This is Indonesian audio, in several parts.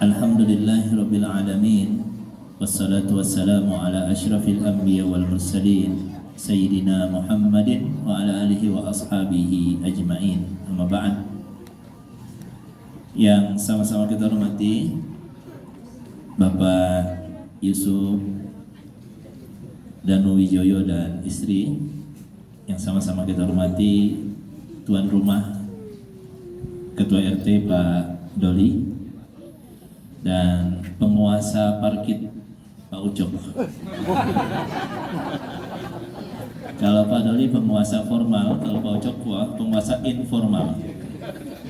Alhamdulillahirabbil alamin. Wassalatu wassalamu ala asyrafil anbiya wal mursalin Sayyidina Muhammadin wa ala alihi wa ashabihi ajmain. Amma ba'd. Yang sama-sama kita hormati Bapak Yusuf Danu Wijoyo dan istri, yang sama-sama kita hormati tuan rumah Ketua RT Pak Doli dan penguasa parkit Pak Ucok. Kalau Pak Doli penguasa formal, kalau Pak Ucok penguasa informal.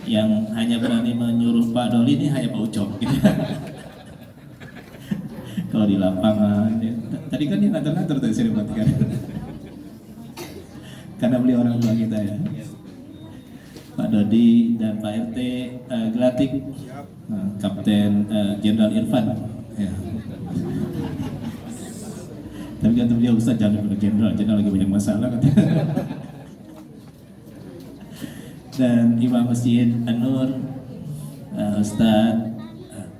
Yang hanya berani menyuruh Pak Doli ini hanya Pak Ucok. Kalau di lapangan, tadi kan dia ngatur-ngatur tadi saya perhatikan. Karena beliau orang tua kita ya. Pak Dodi dan Pak RT Gelatik, Kapten Jenderal Irfan. Ya. Tapi kata beliau, Ustaz jangan pada jenderal lagi banyak masalah katanya. Dan Imam Masjid An-Nur, Ustaz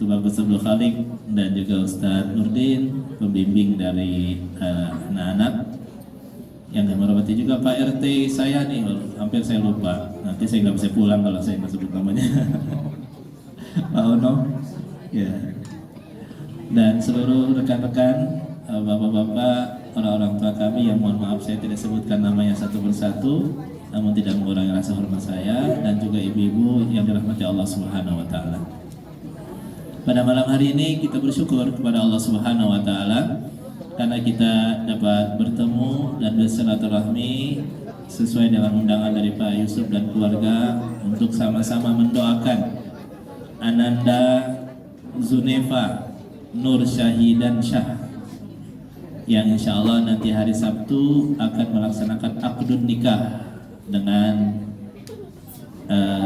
Tubagus Abdul Khalik, dan juga Ustaz Nurdin, pembimbing dari anak-anak. Yang kami hormati juga Pak RT saya nih, hampir saya lupa. Nanti saya nggak bisa pulang kalau saya nggak sebut namanya. Pak Ono, ya. Dan seluruh rekan-rekan, bapak-bapak, orang-orang tua kami yang mohon maaf saya tidak sebutkan namanya satu persatu, namun tidak mengurangi rasa hormat saya, dan juga ibu-ibu yang dirahmati Allah Subhanahu Wa Taala. Pada malam hari ini kita bersyukur kepada Allah Subhanahu Wa Taala karena kita dapat bertemu dan bersilaturahmi sesuai dengan undangan dari Pak Yusuf dan keluarga untuk sama-sama mendoakan Ananda Zunefa Nur Syahidan Syah yang insya Allah nanti hari Sabtu akan melaksanakan akdun nikah dengan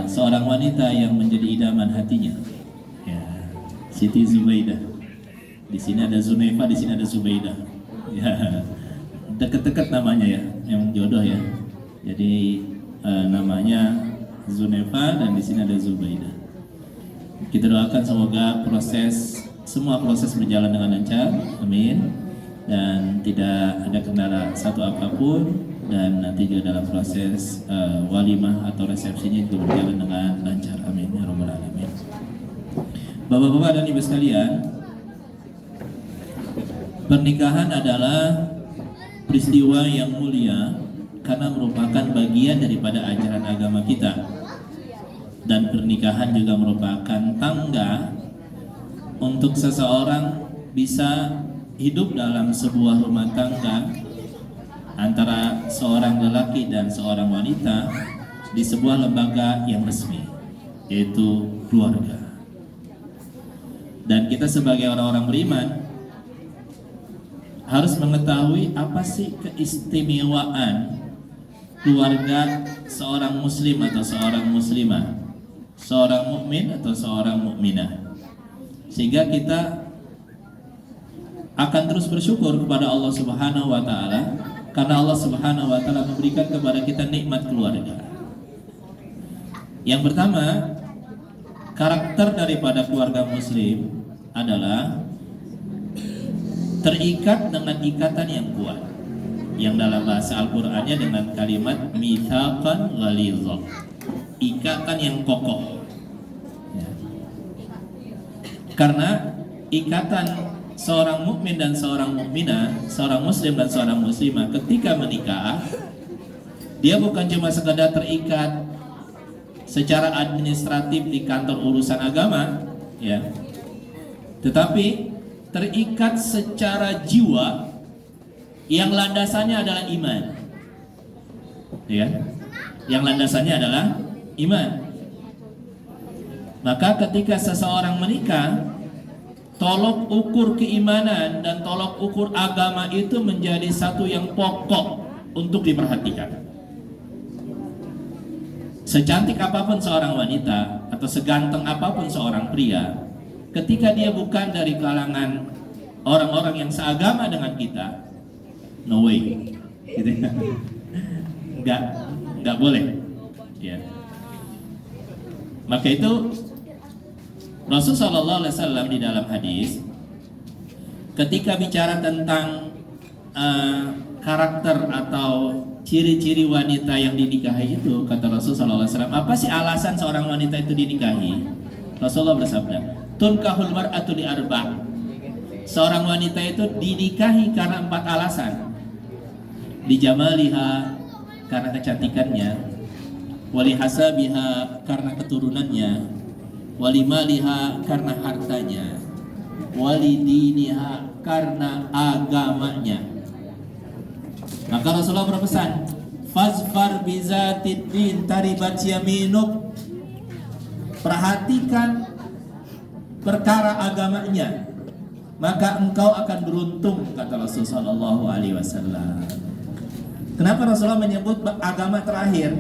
seorang wanita yang menjadi idaman hatinya, ya, Siti Zubaidah. Di sini ada Zunefa, di sini ada Zubaidah. Ya, deket-deket namanya ya, yang jodoh ya. Jadi namanya Zunefa dan di sini ada Zubaidah. Kita doakan semoga semua proses berjalan dengan lancar, amin. Dan tidak ada kendala satu apapun, dan nanti juga dalam proses walimah atau resepsinya itu berjalan dengan lancar, amin ya rabbal alamin. Bapak-bapak dan ibu sekalian, pernikahan adalah peristiwa yang mulia karena merupakan bagian daripada ajaran agama kita. Dan pernikahan juga merupakan tangga untuk seseorang bisa hidup dalam sebuah rumah tangga antara seorang lelaki dan seorang wanita di sebuah lembaga yang resmi, yaitu keluarga. Dan kita sebagai orang-orang beriman harus mengetahui apa sih keistimewaan keluarga seorang muslim atau seorang muslimah, seorang mukmin atau seorang mukminah, sehingga kita akan terus bersyukur kepada Allah Subhanahu wa Ta'ala karena Allah Subhanahu wa Ta'ala memberikan kepada kita nikmat keluarga. Yang pertama, karakter daripada keluarga muslim adalah terikat dengan ikatan yang kuat, yang dalam bahasa Al-Qur'annya dengan kalimat mitsaqan ghalidha, ikatan yang kokoh ya. Karena ikatan seorang mukmin dan seorang mukminah, seorang muslim dan seorang muslimah ketika menikah, dia bukan cuma sekedar terikat secara administratif di kantor urusan agama ya, tetapi terikat secara jiwa yang landasannya adalah iman ya, yang landasannya adalah iman. Maka ketika seseorang menikah, tolok ukur keimanan dan tolok ukur agama itu menjadi satu yang pokok untuk diperhatikan. Secantik apapun seorang wanita atau seganteng apapun seorang pria, ketika dia bukan dari kalangan orang-orang yang seagama dengan kita, no way, gitu. Nggak boleh, ya. Maka itu Rasul Shallallahu Alaihi Wasallam di dalam hadis ketika bicara tentang karakter atau ciri-ciri wanita yang dinikahi itu, kata Rasul Shallallahu Alaihi Wasallam, apa sih alasan seorang wanita itu dinikahi? Rasulullah bersabda, tunkahul mar'atu li arba'. Seorang wanita itu dinikahi karena 4 alasan. Dijamaliha, karena kecantikannya, wali hasabiha, karena keturunannya, wali maliha, karena hartanya, wali diniha, karena agamanya. Maka Rasulullah berpesan, fazfar bizatid din taribat yaminuk. Perhatikan perkara agamanya, maka engkau akan beruntung, kata Rasulullah Shallallahu Alaihi Wasallam. Kenapa Rasulullah menyebut agama terakhir?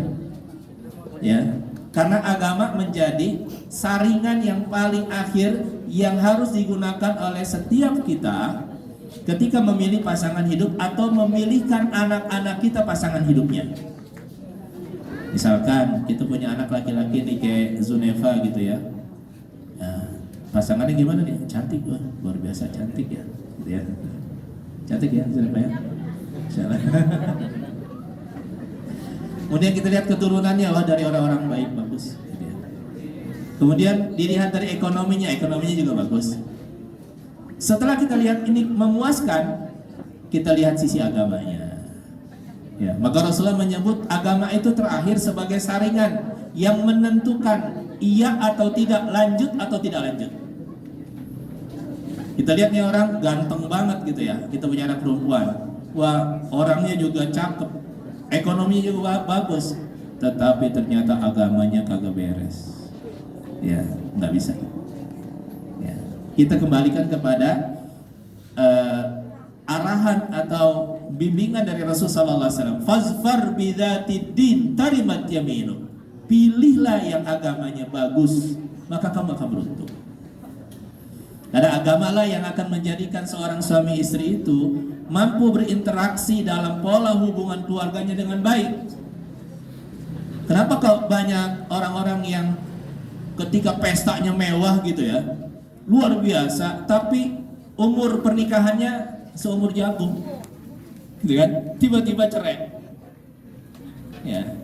Ya, karena agama menjadi saringan yang paling akhir yang harus digunakan oleh setiap kita ketika memilih pasangan hidup atau memilihkan anak-anak kita pasangan hidupnya. Misalkan kita punya anak laki-laki nih kayak Zuneva gitu ya. Nah, pasangannya gimana nih? Cantik, wah, luar biasa cantik ya. Gitu ya. Cantik ya Zuneva ya. Kemudian kita lihat keturunannya, wah dari orang-orang baik, bagus. Gitu ya. Kemudian dilihat dari ekonominya juga bagus. Setelah kita lihat ini memuaskan, kita lihat sisi agamanya. Ya, maka Rasulullah menyebut agama itu terakhir sebagai saringan yang menentukan iya atau tidak, lanjut atau tidak lanjut. Kita lihat nih orang ganteng banget gitu ya, kita punya anak perempuan, wah orangnya juga cakep, ekonominya juga bagus, tetapi ternyata agamanya kagak beres. Ya, nggak bisa. Ya, kita kembalikan kepada arahan atau bimbingan dari Rasul Sallallahu Alaihi Wasallam. Fazfar bidzatid din tarimat yaminu. Pilihlah yang agamanya bagus, maka kamu akan beruntung. Karena agamalah yang akan menjadikan seorang suami istri itu mampu berinteraksi dalam pola hubungan keluarganya dengan baik. Kenapa kok banyak orang-orang yang ketika pestanya mewah gitu ya, luar biasa, tapi umur pernikahannya seumur jagung, gitu kan? Tiba-tiba cerai. Ya,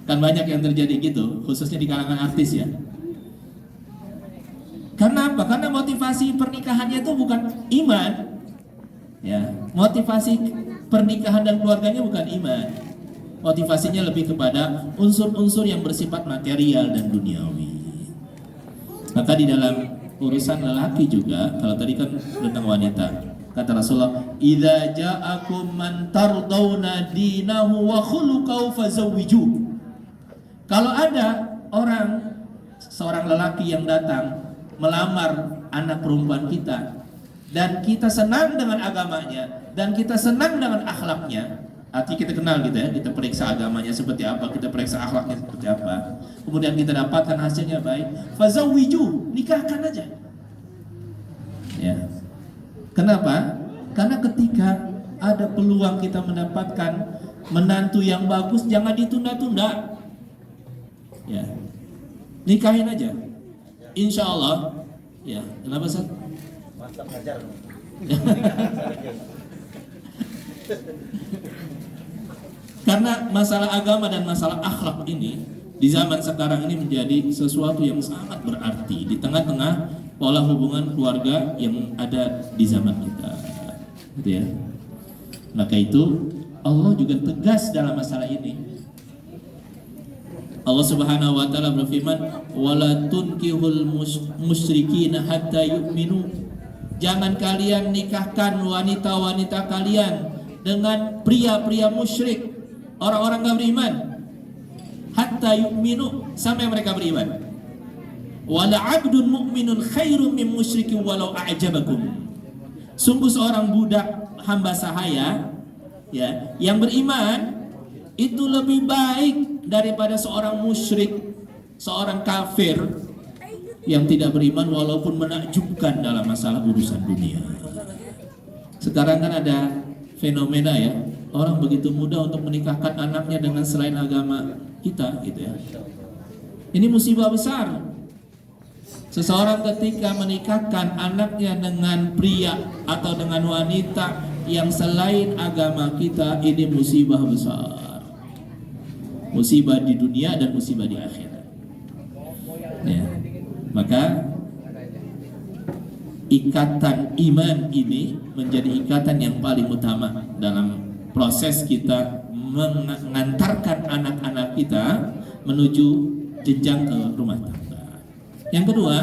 kan banyak yang terjadi gitu, khususnya di kalangan artis ya. Karena apa? Karena motivasi pernikahannya itu bukan iman. Ya, motivasi pernikahan dan keluarganya bukan iman. Motivasinya lebih kepada unsur-unsur yang bersifat material dan duniawi. Maka di dalam urusan lelaki juga, kalau tadi kan tentang wanita, kata Rasulullah, "Idza ja'akum man tardawna dinahu wa khuluquhu fazawwiju." Kalau ada seorang lelaki yang datang melamar anak perempuan kita dan kita senang dengan agamanya dan kita senang dengan akhlaknya, arti kita kenal gitu ya, kita periksa agamanya seperti apa, kita periksa akhlaknya seperti apa, kemudian kita dapatkan hasilnya baik, fazawwiju, nikahkan aja. Ya. Kenapa? Karena ketika ada peluang kita mendapatkan menantu yang bagus, jangan ditunda-tunda. Ya, nikahin aja. Insya Allah. Ya, kenapa Sat? Mantap ngajar. Karena masalah agama dan masalah akhlak ini di zaman sekarang ini menjadi sesuatu yang sangat berarti di tengah-tengah pola hubungan keluarga yang ada di zaman kita, gitu ya. Maka itu Allah juga tegas dalam masalah ini. Allah Subhanahu wa taala berfirman, "Wala tunkihul musyrikina hatta yu'minu." Jangan kalian nikahkan wanita-wanita kalian dengan pria-pria musyrik, orang-orang enggak beriman. Hatta yu'minu, sampai mereka beriman. Wala 'abdun mu'minun khairum min musyrikin walau a'jabakum. Sungguh seorang budak hamba sahaya ya, yang beriman itu lebih baik daripada seorang musyrik, seorang kafir yang tidak beriman walaupun menakjubkan dalam masalah urusan dunia. Sekarang kan ada fenomena ya, orang begitu mudah untuk menikahkan anaknya dengan selain agama kita gitu ya. Ini musibah besar. Seseorang ketika menikahkan anaknya dengan pria atau dengan wanita yang selain agama kita, ini musibah besar. Musibah di dunia dan musibah di akhirat. Ya. Maka ikatan iman ini menjadi ikatan yang paling utama dalam proses kita mengantarkan anak-anak kita menuju jenjang ke rumah tangga. Yang kedua,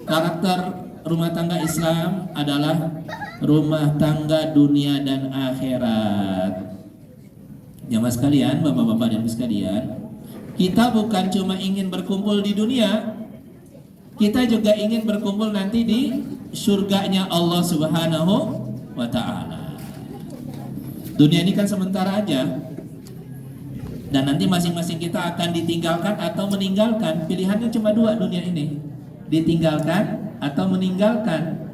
karakter rumah tangga Islam adalah rumah tangga dunia dan akhirat. Jamaah sekalian, bapak-bapak dan ibu sekalian, kita bukan cuma ingin berkumpul di dunia, kita juga ingin berkumpul nanti di surganya Allah Subhanahu wa ta'ala. Dunia ini kan sementara aja, dan nanti masing-masing kita akan ditinggalkan atau meninggalkan. Pilihannya cuma dua dunia ini, ditinggalkan atau meninggalkan.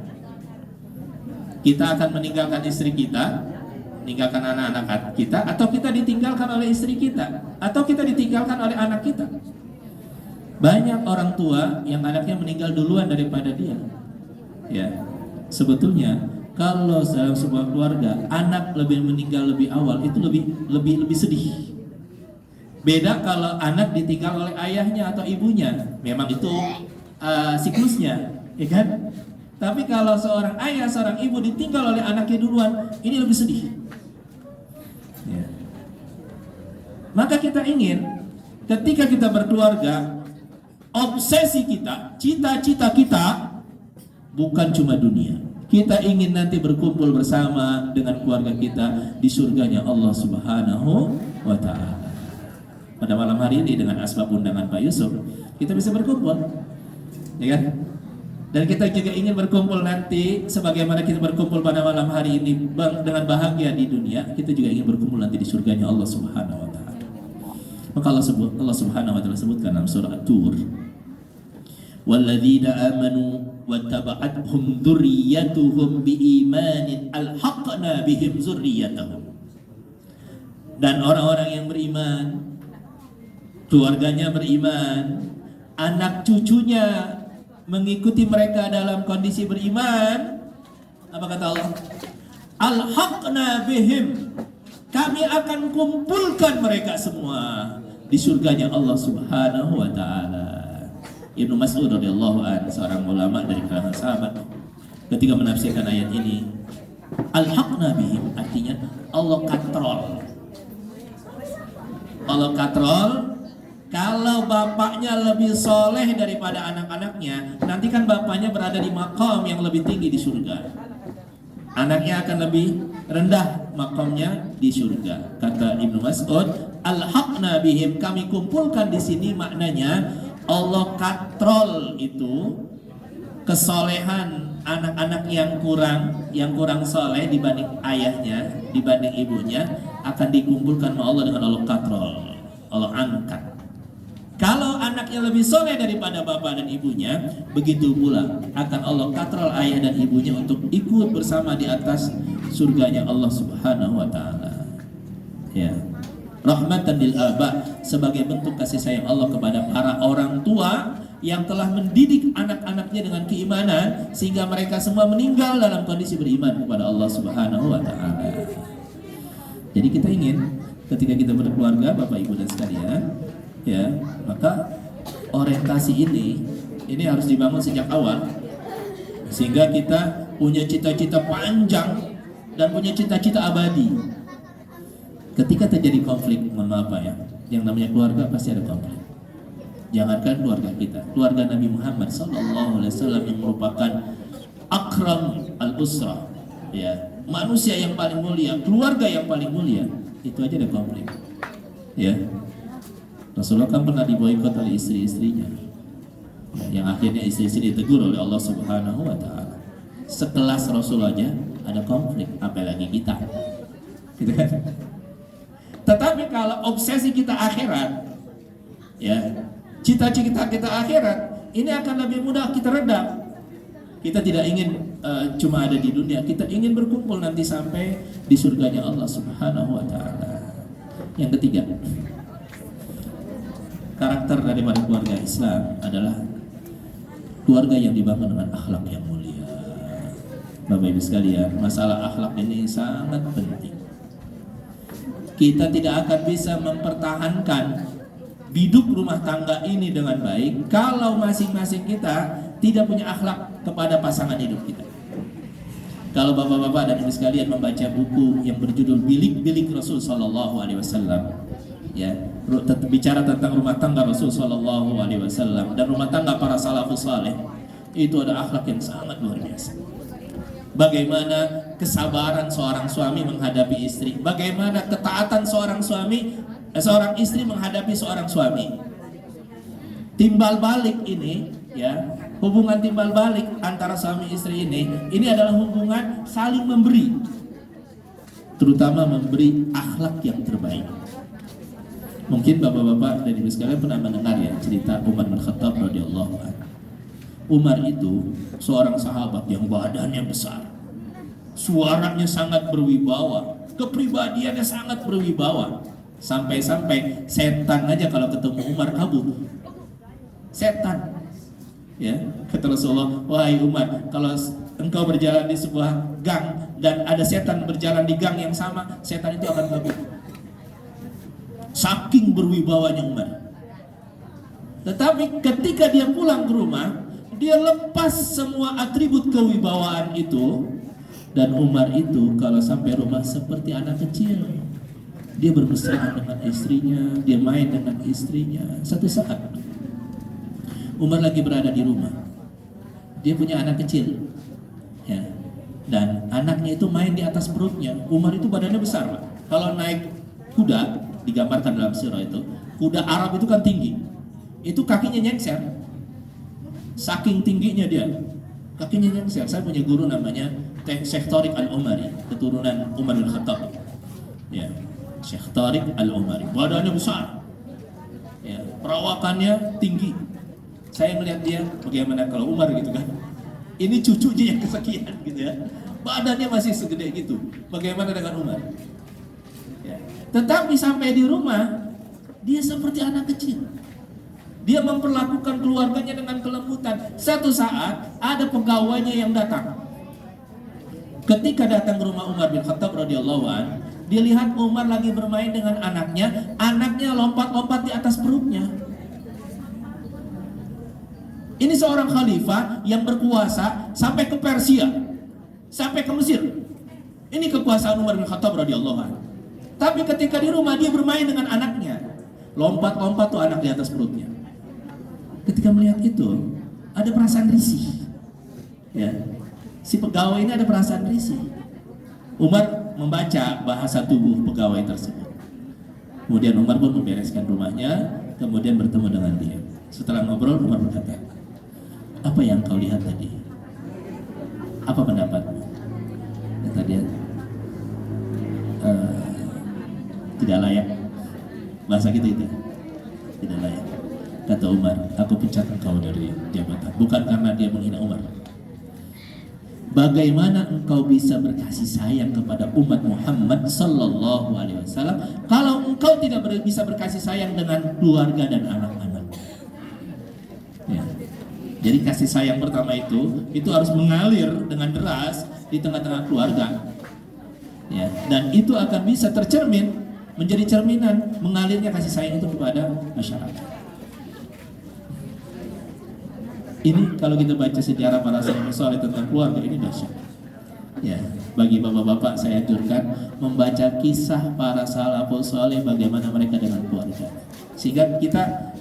Kita akan meninggalkan istri kita, meninggalkan anak-anak kita, atau kita ditinggalkan oleh istri kita, atau kita ditinggalkan oleh anak kita. Banyak orang tua yang anaknya meninggal duluan daripada dia. Ya, sebetulnya kalau dalam sebuah keluarga anak lebih meninggal lebih awal, itu lebih sedih. Beda kalau anak ditinggal oleh ayahnya atau ibunya, memang itu siklusnya, ya kan? Tapi kalau seorang ayah, seorang ibu ditinggal oleh anaknya duluan, ini lebih sedih. Ya. Maka kita ingin ketika kita berkeluarga, obsesi kita, cita-cita kita bukan cuma dunia. Kita ingin nanti berkumpul bersama dengan keluarga kita di surganya Allah Subhanahu wa ta'ala. Pada malam hari ini dengan asbab undangan Pak Yusuf, kita bisa berkumpul, ya kan? Dan kita juga ingin berkumpul nanti, sebagaimana kita berkumpul pada malam hari ini dengan bahagia di dunia, kita juga ingin berkumpul nanti di surganya Allah Subhanahu wa ta'ala. Maka Allah Subhanahu wa ta'ala sebutkan dalam surah At-Tur, walladzina amanu wattaba'athum dzurriyyatuhum biimanin alhaqna bihim dzurriyyatahum. Dan orang-orang yang beriman, keluarganya beriman, anak cucunya mengikuti mereka dalam kondisi beriman, apa kata Allah? Alhaqna bihim, kami akan kumpulkan mereka semua di surganya Allah Subhanahu wa ta'ala. Ibnu Mas'ud radhiyallahu anhu, seorang ulama dari kalangan sahabat, ketika menafsirkan ayat ini, alhaqna bihim artinya Allah katrol. Allah katrol. Kalau bapaknya lebih soleh daripada anak-anaknya, nanti kan bapaknya berada di maqam yang lebih tinggi di surga. Anaknya akan lebih rendah maqamnya di surga. Kata Ibnu Mas'ud, alhaqna bihim, kami kumpulkan di sini maknanya Allah katrol itu kesolehan anak-anak yang kurang soleh dibanding ayahnya, dibanding ibunya, akan dikumpulkan oleh Allah dengan Allah katrol, Allah angkat. Kalau anaknya lebih soleh daripada bapak dan ibunya, begitu pula akan Allah katrol ayah dan ibunya untuk ikut bersama di atas surganya Allah Subhanahu wa ta'ala. Ya. Rahmatan lil aba, sebagai bentuk kasih sayang Allah kepada para orang tua yang telah mendidik anak-anaknya dengan keimanan sehingga mereka semua meninggal dalam kondisi beriman kepada Allah Subhanahu wa ta'ala. Jadi kita ingin ketika kita berkeluarga, Bapak Ibu dan sekalian, ya, maka orientasi ini harus dibangun sejak awal sehingga kita punya cita-cita panjang dan punya cita-cita abadi. Ketika terjadi konflik, mohon maaf ya, yang namanya keluarga pasti ada konflik. Jangankan keluarga kita, keluarga Nabi Muhammad SAW yang merupakan akram al-usrah, ya, manusia yang paling mulia, keluarga yang paling mulia, itu aja ada konflik. Ya, Rasulullah kan pernah diboikot oleh istri-istrinya, yang akhirnya istri-istri ditegur oleh Allah Subhanahu wa ta'ala. Sekelas Rasul aja ada konflik, apalagi kita, gitu kan? Tetapi kalau obsesi kita akhirat, ya, cita-cita kita akhirat, ini akan lebih mudah kita redam. Kita tidak ingin cuma ada di dunia, kita ingin berkumpul nanti sampai di surganya Allah Subhanahu wa ta'ala. Yang ketiga, karakter daripada keluarga Islam adalah keluarga yang dibangun dengan akhlak yang mulia. Bapak Ibu sekalian, masalah akhlak ini sangat penting. Kita tidak akan bisa mempertahankan hidup rumah tangga ini dengan baik kalau masing-masing kita tidak punya akhlak kepada pasangan hidup kita. Kalau bapak-bapak dan ibu sekalian membaca buku yang berjudul Bilik-bilik Rasul Sallallahu Alaihi Wasallam, ya, bicara tentang rumah tangga Rasul Sallallahu Alaihi Wasallam dan rumah tangga para salafus saleh, itu ada akhlak yang sangat luar biasa. Bagaimana kesabaran seorang suami menghadapi istri, bagaimana ketaatan seorang istri menghadapi seorang suami. Timbal balik ini, ya, hubungan timbal balik antara suami istri ini adalah hubungan saling memberi, terutama memberi akhlak yang terbaik. Mungkin bapak-bapak dan ibu sekalian pernah mendengar ya cerita Umar bin Khattab radhiyallahu anhu. Umar itu seorang sahabat yang badannya besar, suaranya sangat berwibawa, kepribadiannya sangat berwibawa, sampai-sampai setan aja kalau ketemu Umar kabur. Setan, ya, kata Rasulullah, wahai Umar, kalau engkau berjalan di sebuah gang dan ada setan berjalan di gang yang sama, setan itu akan kabur. Saking berwibawanya Umar. Tetapi ketika dia pulang ke rumah, dia lepas semua atribut kewibawaan itu, dan Umar itu kalau sampai rumah seperti anak kecil. Dia bermesraan dengan istrinya, dia main dengan istrinya. Satu saat Umar lagi berada di rumah, dia punya anak kecil, ya, dan anaknya itu main di atas perutnya. Umar itu badannya besar, Pak. Kalau naik kuda, digambarkan dalam sirah itu, kuda Arab itu kan tinggi, itu kakinya nyengser. Saking tingginya dia, kakinya nyengser. Saya punya guru namanya Syekh Tariq Al-Umari, keturunan Umar bin Khattab, ya, Syekh Tariq Al-Umari, badannya besar, ya, perawakannya tinggi. Saya melihat dia, bagaimana kalau Umar gitu kan, ini cucunya yang kesekian gitu ya, badannya masih segede gitu, bagaimana dengan Umar, ya. Tetapi sampai di rumah dia seperti anak kecil. Dia memperlakukan keluarganya dengan kelembutan. Satu saat ada pegawainya yang datang. Ketika datang ke rumah Umar bin Khattab radhiyallahu an, dia lihat Umar lagi bermain dengan anaknya lompat-lompat di atas perutnya. Ini seorang khalifah yang berkuasa sampai ke Persia, sampai ke Mesir. Ini kekuasaan Umar bin Khattab radhiyallahu an. Tapi ketika di rumah dia bermain dengan anaknya, lompat-lompat tuh anak di atas perutnya. Ketika melihat itu, ada perasaan risih, ya. Si pegawai ini ada perasaan risih. Umar membaca bahasa tubuh pegawai tersebut. Kemudian Umar pun membereskan rumahnya, kemudian bertemu dengan dia. Setelah ngobrol, Umar berkata, apa yang kau lihat tadi? Apa pendapatmu? Kata dia, tidak layak. Bahasa gitu itu, tidak layak. Kata Umar, aku pecat engkau dari jabatan. Bukan karena dia menghina Umar. Bagaimana engkau bisa berkasih sayang kepada umat Muhammad Sallallahu Alaihi Wasallam kalau engkau tidak bisa berkasih sayang dengan keluarga dan anak-anak? Ya. Jadi kasih sayang pertama itu harus mengalir dengan deras di tengah-tengah keluarga. Ya. Dan itu akan bisa tercermin, menjadi cerminan mengalirnya kasih sayang itu kepada masyarakat. Ini kalau kita baca sejarah para salafus saleh tentang keluarga ini dahsyat. Ya, bagi bapak-bapak saya anjurkan membaca kisah para salafus saleh bagaimana mereka dengan keluarga. Sehingga kita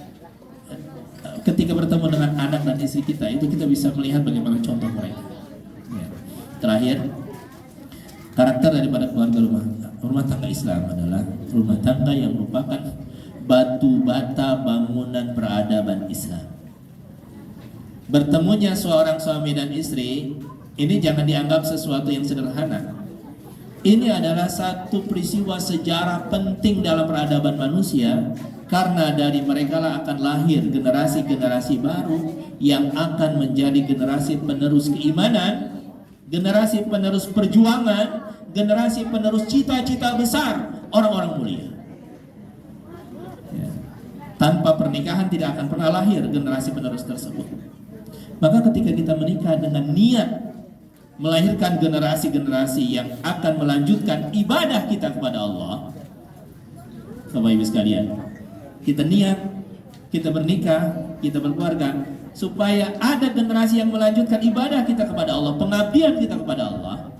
ketika bertemu dengan anak dan istri kita itu kita bisa melihat bagaimana contoh mereka. Ya. Terakhir, karakter daripada keluarga rumah tangga Islam adalah rumah tangga yang merupakan batu bata bangunan peradaban Islam. Bertemunya seorang suami dan istri ini jangan dianggap sesuatu yang sederhana. Ini adalah satu peristiwa sejarah penting dalam peradaban manusia, karena dari mereka lah akan lahir generasi-generasi baru yang akan menjadi generasi penerus keimanan, generasi penerus perjuangan, generasi penerus cita-cita besar orang-orang mulia. Ya. Tanpa pernikahan tidak akan pernah lahir generasi penerus tersebut. Maka ketika kita menikah dengan niat melahirkan generasi-generasi yang akan melanjutkan ibadah kita kepada Allah, Bapak Ibu sekalian, kita niat, kita bernikah, kita berkeluarga, supaya ada generasi yang melanjutkan ibadah kita kepada Allah, pengabdian kita kepada Allah.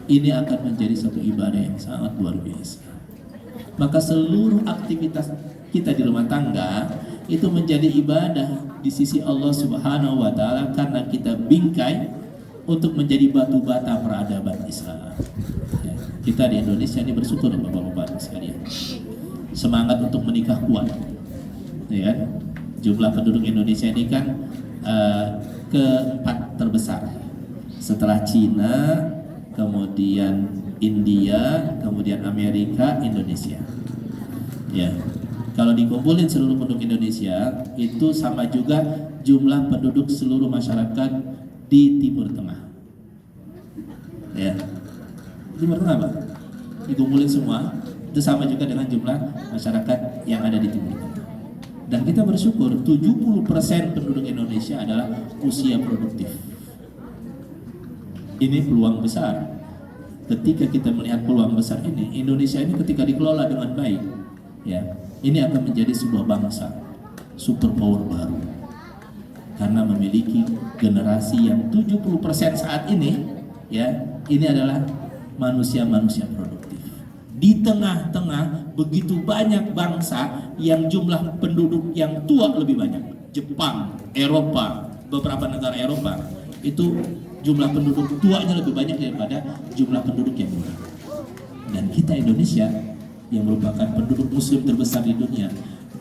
Ini akan menjadi suatu ibadah yang sangat luar biasa. Maka seluruh aktivitas kita di rumah tangga itu menjadi ibadah di sisi Allah Subhanahu wa Ta'ala, karena kita bingkai untuk menjadi batu bata peradaban Islam. Ya, kita di Indonesia ini bersyukur Bapak-bapak sekalian. Semangat untuk menikah kuat. Ya, jumlah penduduk Indonesia ini kan keempat terbesar setelah Cina, kemudian India, kemudian Amerika, Indonesia. Ya, kalau dikumpulin seluruh penduduk Indonesia itu sama juga jumlah penduduk seluruh masyarakat di Timur Tengah. Ya, Timur Tengah Pak, dikumpulin semua itu sama juga dengan jumlah masyarakat yang ada di Timur Tengah. Dan kita bersyukur 70% penduduk Indonesia adalah usia produktif. Ini peluang besar. Ketika kita melihat peluang besar ini, Indonesia ini ketika dikelola dengan baik, ya, ini akan menjadi sebuah bangsa superpower baru. Karena memiliki generasi yang 70% saat ini, ya, ini adalah manusia-manusia produktif. Di tengah-tengah begitu banyak bangsa yang jumlah penduduk yang tua lebih banyak. Jepang, Eropa, beberapa negara Eropa itu jumlah penduduk tuanya lebih banyak daripada jumlah penduduk yang muda. Dan kita Indonesia yang merupakan penduduk muslim terbesar di dunia,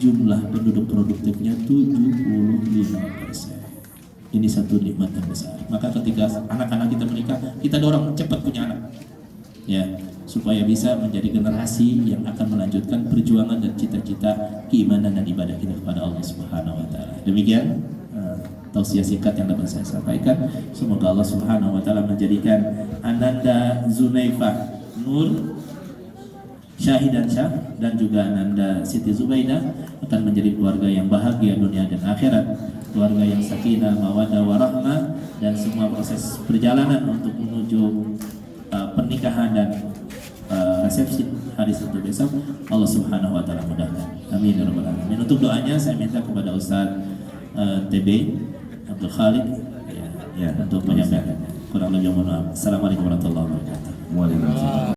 jumlah penduduk produktifnya 75%. Ini satu nikmat yang besar. Maka ketika anak-anak kita menikah, kita dorong cepat punya anak, ya, supaya bisa menjadi generasi yang akan melanjutkan perjuangan dan cita-cita keimanan dan ibadah kita kepada Allah Subhanahu wa Ta'ala. Demikian tausiah singkat yang dapat saya sampaikan. Semoga Allah Subhanahu wa Ta'ala menjadikan Ananda Zunaifah Nur Syahidan Syah dan juga Ananda Siti Zubaidah akan menjadi keluarga yang bahagia dunia dan akhirat, keluarga yang sakinah, mawaddah, warahmah, dan semua proses perjalanan untuk menuju pernikahan dan resepsi hari Sabtu besok Allah Subhanahu wa Ta'ala mudahkan. Amin ya rabbal alamin. Untuk doanya saya minta kepada Ustaz TB Abdul Khalid, ya, untuk menyampaikan. Kurang lebih mohon maaf. Assalamualaikum warahmatullahi wabarakatuh. Waalaikumsalam.